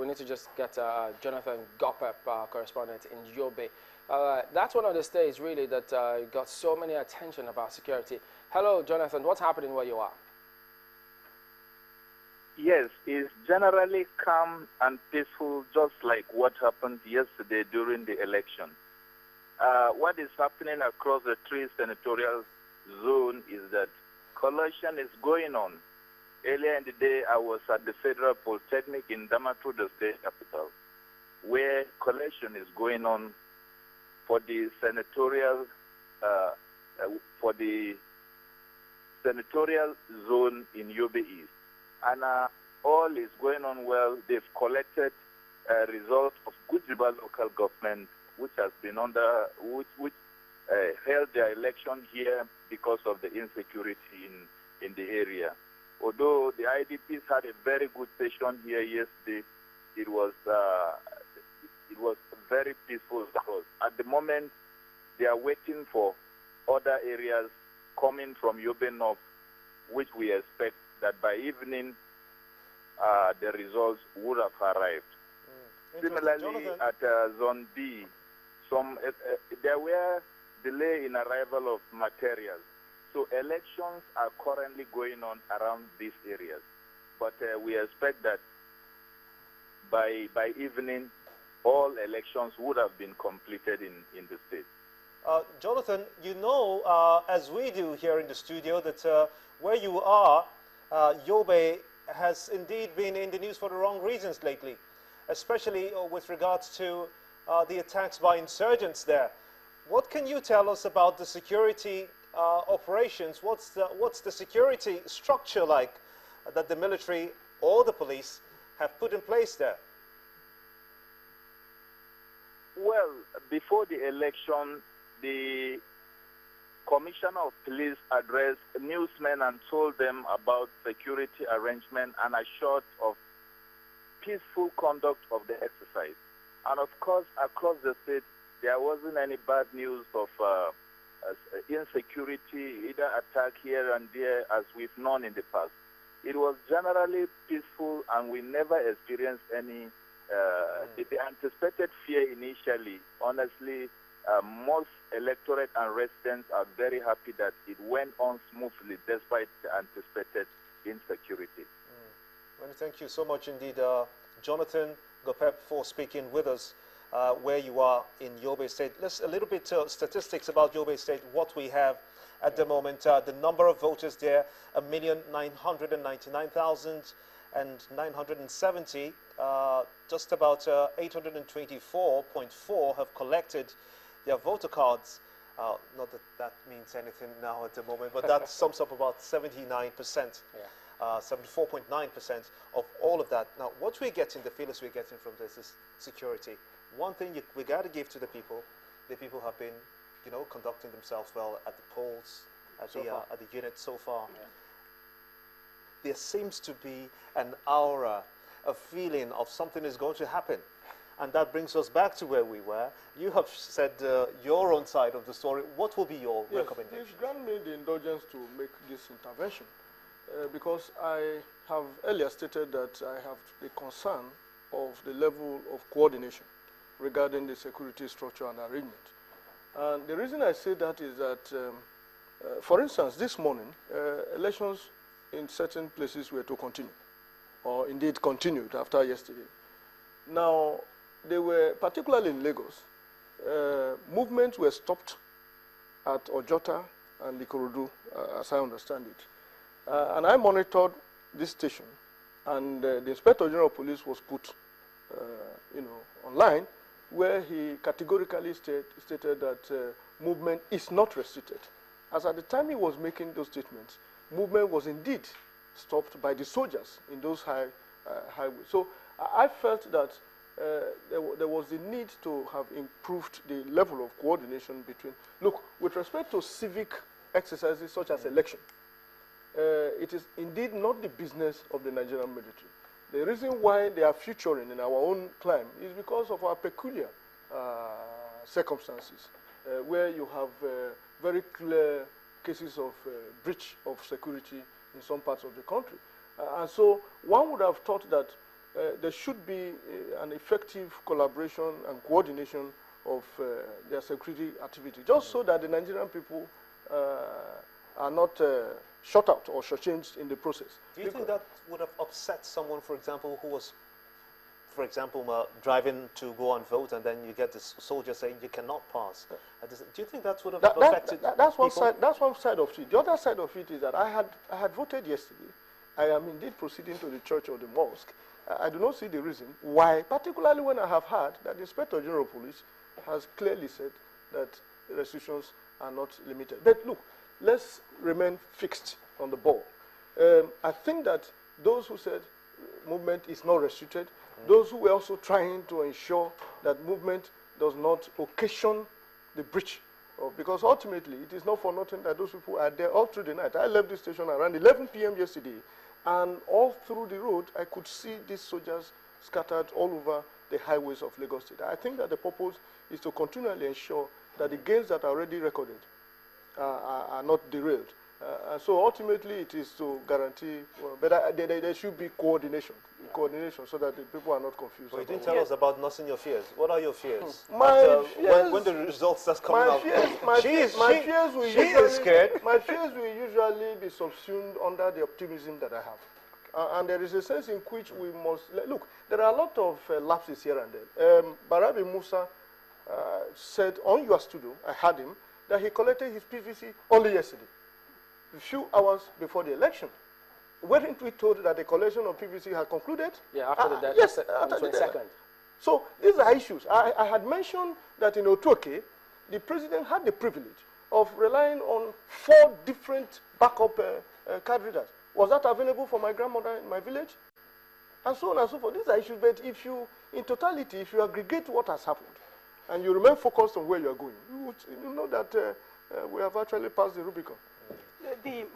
we need to just get Jonathan Gopep, correspondent in Yobe. That's one of the states really that got so many attention about security. Hello, Jonathan. What's happening where you are? Yes, it's generally calm and peaceful, just like what happened yesterday during the election. What is happening across the three senatorial zone is that collusion is going on. Earlier in the day, I was at the Federal Polytechnic in Damaturu, the state capital, where collusion is going on for the senatorial zone in Yobe East. And all is going on well. They've collected a result of Gujiba local government, which has been which held their election here because of the insecurity in the area. Although the IDPs had a very good session here yesterday, it was very peaceful. At the moment, they are waiting for other areas coming from Yobe North, which we expect that by evening the results would have arrived. Similarly, Jonathan, at Zone B, there were delay in arrival of materials. So elections are currently going on around these areas. But we expect that by evening, all elections would have been completed in the state. Jonathan, you know, as we do here in the studio, that where you are, Yobe has indeed been in the news for the wrong reasons lately, especially with regards to the attacks by insurgents there. What can you tell us about the security operations? What's the security structure like that the military or the police have put in place there? Well, before the election, the Commissioner of Police addressed newsmen and told them about security arrangement and assured of peaceful conduct of the exercise. And of course, across the state, there wasn't any bad news of insecurity, either attack here and there, as we've known in the past. It was generally peaceful, and we never experienced any the anticipated fear initially. Honestly, most electorate and residents are very happy that it went on smoothly despite the anticipated insecurity. Well, thank you so much indeed, Jonathan Gopep, for speaking with us where you are in Yobe State. Let's a little bit statistics about Yobe State, what we have at the moment. The number of voters there, 1,999,970. Just about 824.4 have collected their voter cards. Not that that means anything now at the moment, but that sums up about 79%. Yeah. 74.9% of all of that. Now, what we're getting, the feelings we're getting from this is security. One thing we got to give to the people have been, you know, conducting themselves well at the polls, at the unit so far. Yeah. There seems to be an aura, a feeling of something is going to happen. And that brings us back to where we were. You have said your own side of the story. What will be your recommendation? Please grant me the indulgence to make this intervention. Because I have earlier stated that I have a concern of the level of coordination regarding the security structure and arrangement. And the reason I say that is that, for instance, this morning, elections in certain places were to continue, or indeed continued after yesterday. Now, they were, particularly in Lagos, movements were stopped at Ojota and Ikorodu, as I understand it. And I monitored this station, and the Inspector General of Police was put, online, where he categorically stated that movement is not restricted. As at the time he was making those statements, movement was indeed stopped by the soldiers in those highways. So I felt that there was the need to have improved the level of coordination between. Look, with respect to civic exercises such as election, it is indeed not the business of the Nigerian military. The reason why they are featuring in our own climb is because of our peculiar circumstances, where you have very clear cases of breach of security in some parts of the country. And so one would have thought that there should be an effective collaboration and coordination of their security activity, just so that the Nigerian people are not shut out or shortchanged in the process. Do you think that would have upset someone, for example, who was, for example, driving to go and vote, and then you get this soldier saying you cannot pass? Do you think that would have affected that's one people? side. That's one side of it. The other side of it is that I had voted yesterday. I am indeed proceeding to the church or the mosque. I do not see the reason why, particularly when I have heard that the Inspector General of Police has clearly said that the restrictions are not limited. But look, let's remain fixed on the ball. I think that those who said movement is not restricted, those who were also trying to ensure that movement does not occasion the breach. Because ultimately, it is not for nothing that those people are there all through the night. I left the station around 11 p.m. yesterday, and all through the road, I could see these soldiers scattered all over the highways of Lagos State. I think that the purpose is to continually ensure that the gains that are already recorded are not derailed. So ultimately, it is to guarantee, but there should be coordination, so that the people are not confused. Well, you didn't tell us about nursing your fears. What are your fears? When the results start coming out, she is scared. My fears will usually be subsumed under the optimism that I have. And there is a sense in which we must look. There are a lot of lapses here and there. Barabi Musa said on your studio, I heard him, that he collected his PVC only yesterday, a few hours before the election. Weren't we told that the collection of PVC had concluded? Yeah, after the deadline, yes, on the 22nd. So these are issues. I had mentioned that in Otoke, the president had the privilege of relying on 4 different backup card readers. Was that available for my grandmother in my village? And so on and so forth. These are issues, but if you, in totality, if you aggregate what has happened, and you remain focused on where you are going, you know that we have actually passed the Rubicon.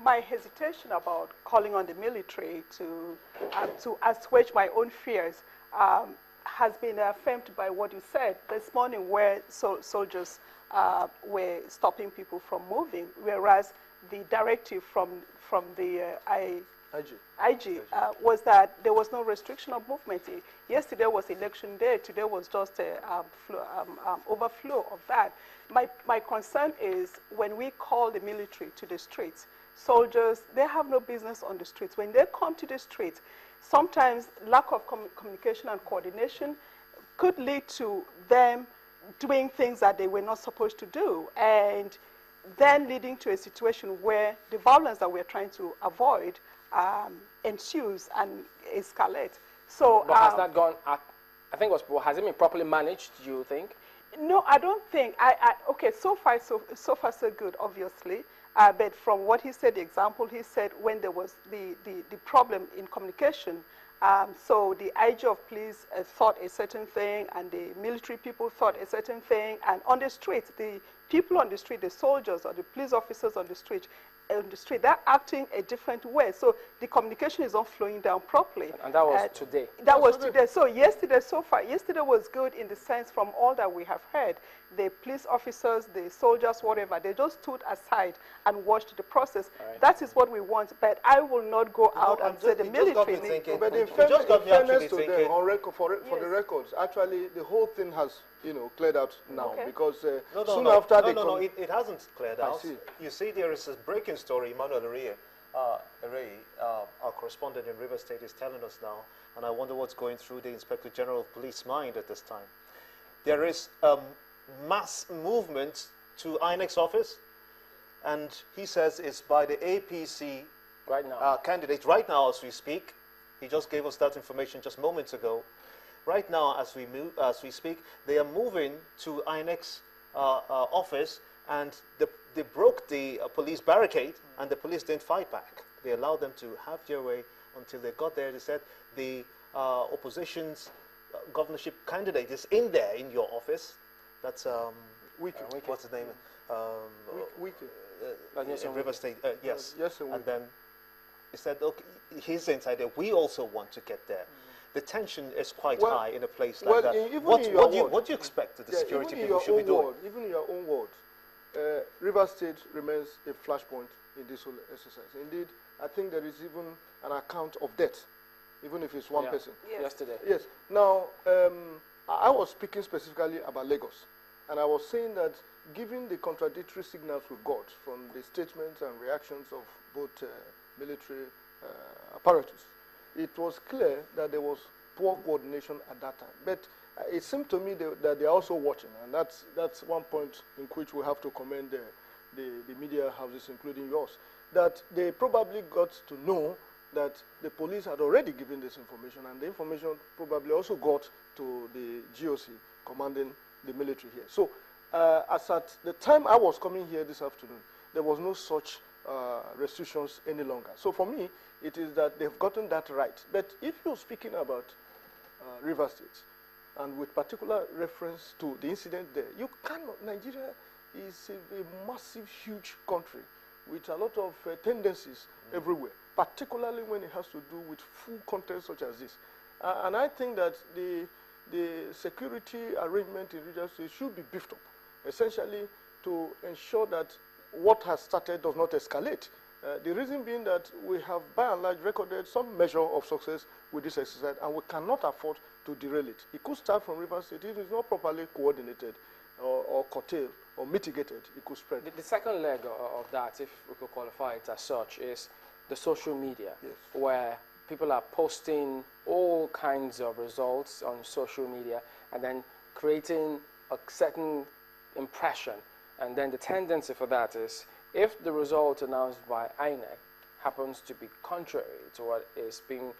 My hesitation about calling on the military to assuage my own fears has been affirmed by what you said this morning, where soldiers were stopping people from moving, whereas the directive from the IG was that there was no restriction of movement. Yesterday was election day. Today was just a overflow of that. My concern is when we call the military to the streets, soldiers, they have no business on the streets. When they come to the streets, sometimes lack of communication and coordination could lead to them doing things that they were not supposed to do, and then leading to a situation where the violence that we're trying to avoid ensues and escalates. So, but has that gone? I think has it been properly managed? Do you think? No, I don't think. Okay, so far so good, obviously. But from what he said, the example he said when there was the problem in communication. So the IG of police thought a certain thing, and the military people thought a certain thing, and on the street, the people on the street, the soldiers or the police officers on the street, they're acting a different way. So the communication is not flowing down properly. And that was today. That was today. So yesterday, so far, yesterday was good in the sense from all that we have heard. The police officers, the soldiers, whatever, they just stood aside and watched the process. Right. That is what we want. But I will not go out and say the military. But in fairness to them, for the records, actually the whole thing has cleared out now, because soon after it hasn't cleared out. You see, there is a breaking story. Emmanuel Areye, our correspondent in River State, is telling us now, and I wonder what's going through the Inspector General of Police mind at this time. There is mass movement to INEC's office, and he says it's by the APC right now candidate right now as we speak. He just gave us that information just moments ago. Right now, as we speak, they are moving to INEC's office, and they broke the police barricade, and the police didn't fight back. They allowed them to have their way until they got there. They said the opposition's governorship candidate is in there in your office. That's what's his name? In River State. Yes. And then he said, okay, he's inside there. We also want to get there. The tension is quite high in a place like that. What do you expect that the security people should be doing? Even in your own words, River State remains a flashpoint in this whole exercise. Indeed, I think there is even an account of death even if it's one Yeah. person. Yes. Yesterday. Yes. Now, I was speaking specifically about Lagos, and I was saying that given the contradictory signals we got from the statements and reactions of both military apparatus, it was clear that there was poor coordination at that time. But it seemed to me that they are also watching, and that's one point in which we have to commend the media houses, including yours, that they probably got to know that the police had already given this information, and the information probably also got to the GOC commanding the military here. So as at the time I was coming here this afternoon, there was no such restrictions any longer. So for me, it is that they've gotten that right. But if you're speaking about River State, and with particular reference to the incident there, you cannot, Nigeria is a massive, huge country with a lot of tendencies everywhere, particularly when it has to do with full context such as this. And I think that the security arrangement in River State should be beefed up, essentially to ensure that what has started does not escalate. The reason being that we have, by and large, recorded some measure of success with this exercise, and we cannot afford to derail it. It could start from River State. If it's not properly coordinated or curtailed or mitigated, it could spread. The second leg of that, if we could qualify it as such, is the social media, Yes. where people are posting all kinds of results on social media and then creating a certain impression. And then the tendency for that is, if the result announced by INEC happens to be contrary to what is being,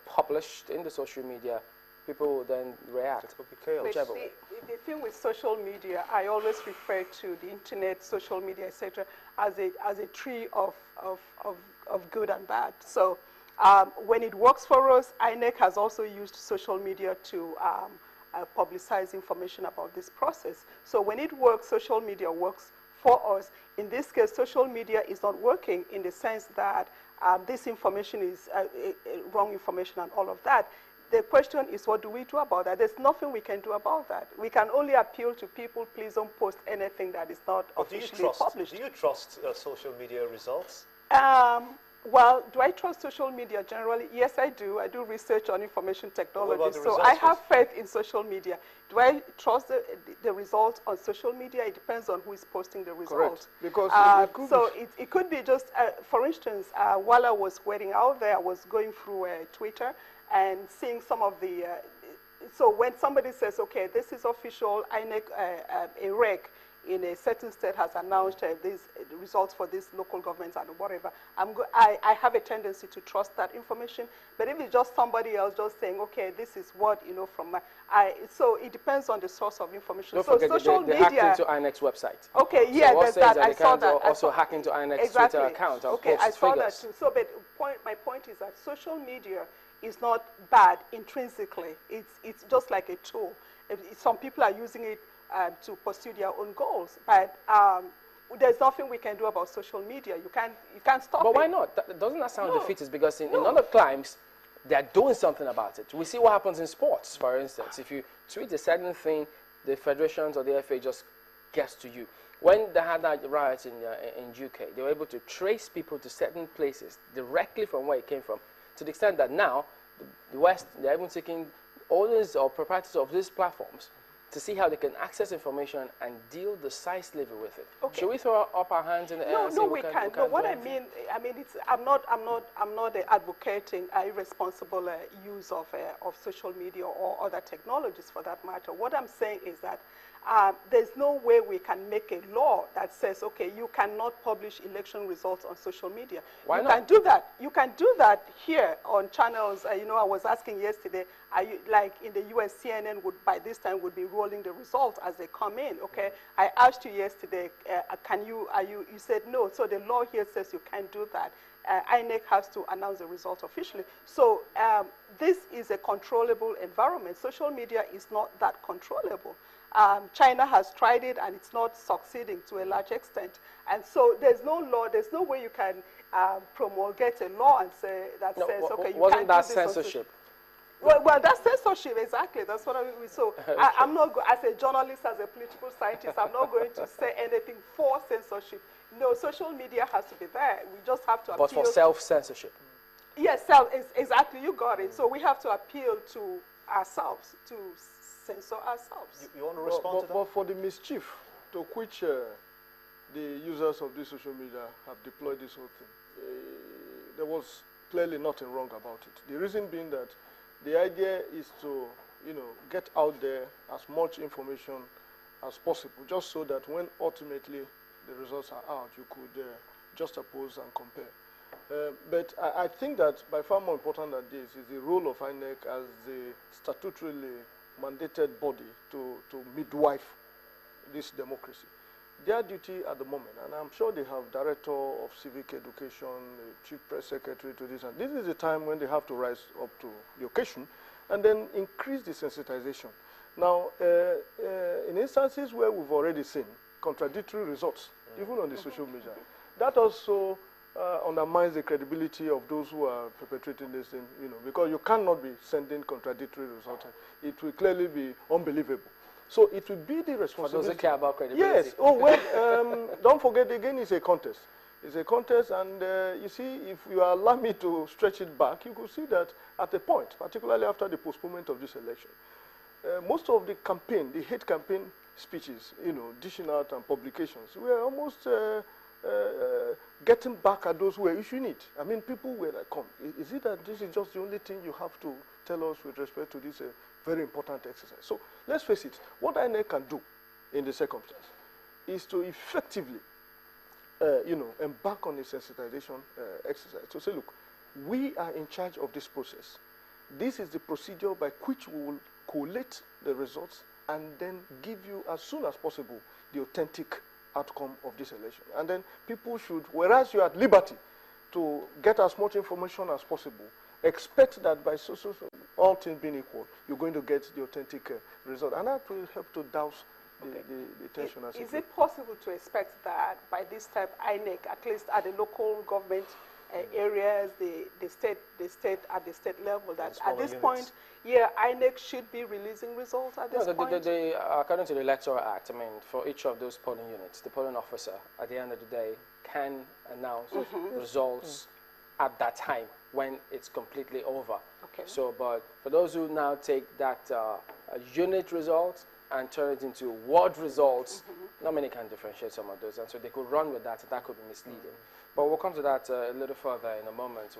published in the social media, people will then react. It will be chaos. But Whichever way. the thing with social media, I always refer to the internet, social media, etc., as a tree of good and bad. So when it works for us, INEC has also used social media to publicize information about this process. So when it works, social media works for us. In this case, social media is not working in the sense that this information is wrong information and all of that. The question is, what do we do about that? There's nothing we can do about that. We can only appeal to people, please don't post anything that is not officially published. Do you trust social media results? Well, do I trust social media generally? Yes, I do. I do research on information technology, What about the so results? I have faith in social media. Do I trust the results on social media? It depends on who is posting the results. Correct. Because it could be just, for instance, while I was waiting out there, I was going through Twitter and seeing some of the, so when somebody says, okay, this is official, INEC, a rec in a certain state has announced these results for these local governments and whatever, I have a tendency to trust that information. But if it's just somebody else just saying, okay, this is what, from my, so it depends on the source of information. Don't So forget social they media. hacked into INEC's website. Okay, So yeah, what there's says that. that I they saw can't that. also hack into INEC's Exactly. Twitter account and Okay, I post saw figures. that too. So, but my point is that social media is not bad intrinsically. It's just like a tool. Some people are using it to pursue their own goals, but there's nothing we can do about social media. You can't stop it. But why not? Doesn't that sound No. defeatist? Because in other climes, they're doing something about it. We see what happens in sports, for instance. If you tweet a certain thing, the federations or the FA just gets to you. When they had that riot in UK, they were able to trace people to certain places directly from where it came from, to the extent that now the West, they're even taking owners or proprietors of these platforms to see how they can access information and deal decisively with it. Okay. Should we throw up our hands in the air and say No, we can't. No, what do I anything? mean, I'm not advocating irresponsible use of social media or other technologies for that matter. What I'm saying is that there's no way we can make a law that says, okay, you cannot publish election results on social media. Why you not? can do that. You can do that here on channels. I was asking yesterday, are you, like in the US, CNN would by this time would be rolling the results as they come in. Okay, I asked you yesterday, you said no. So the law here says you can't do that. INEC has to announce the result officially. So this is a controllable environment. Social media is not that controllable. China has tried it and it's not succeeding to a large extent. And so there's no law, there's no way you can promulgate a law and say that says, okay, you wasn't can't that do this on censorship? Well, that's censorship, exactly. That's what so I'm not, as a journalist, as a political scientist, I'm not going to say anything for censorship. No, social media has to be there. We just have to appeal. But for self-censorship? Yes, exactly, you got it. So we have to appeal to ourselves, to censor ourselves. You want to respond to that? But for the mischief to which the users of this social media have deployed this whole thing, there was clearly nothing wrong about it. The reason being that the idea is to, get out there as much information as possible, just so that when ultimately the results are out, you could juxtapose and compare. But I think that by far more important than this is the role of INEC as the statutorily mandated body to midwife this democracy. Their duty at the moment, and I'm sure they have Director of Civic Education, Chief Press Secretary to this, and this is the time when they have to rise up to the occasion and then increase the sensitization. Now, in instances where we've already seen contradictory results, even on the social media, that also undermines the credibility of those who are perpetrating this thing, because you cannot be sending contradictory results. It will clearly be unbelievable. So it will be the responsibility. For those who care about credibility. Yes. Oh, well, don't forget, again, it's a contest. It's a contest, and you see, if you allow me to stretch it back, you could see that at a point, particularly after the postponement of this election, most of the campaign, the hate campaign speeches, dishing out and publications, were almost getting back at those who were issuing it. I mean, people were like, come, is it that this is just the only thing you have to tell us with respect to this very important exercise? So let's face it, what INEC can do in the circumstance is to effectively, embark on a sensitization exercise. To say, look, we are in charge of this process. This is the procedure by which we will collate the results and then give you, as soon as possible, the authentic outcome of this election. And then people should, whereas you are at liberty to get as much information as possible, expect that by all things being equal, you're going to get the authentic result. And that will help to douse the tension. Is it possible to expect that by this time, INEC, at least at the local government areas, the state at the state level, that at this point, INEC should be releasing results at this point? According to the Electoral Act, I mean, for each of those polling units, the polling officer, at the end of the day, can announce results at that time when it's completely over. Okay. So, but for those who now take that unit results and turn it into ward results, not many can differentiate some of those, and so they could run with that, and that could be misleading. But we'll come to that a little further in a moment.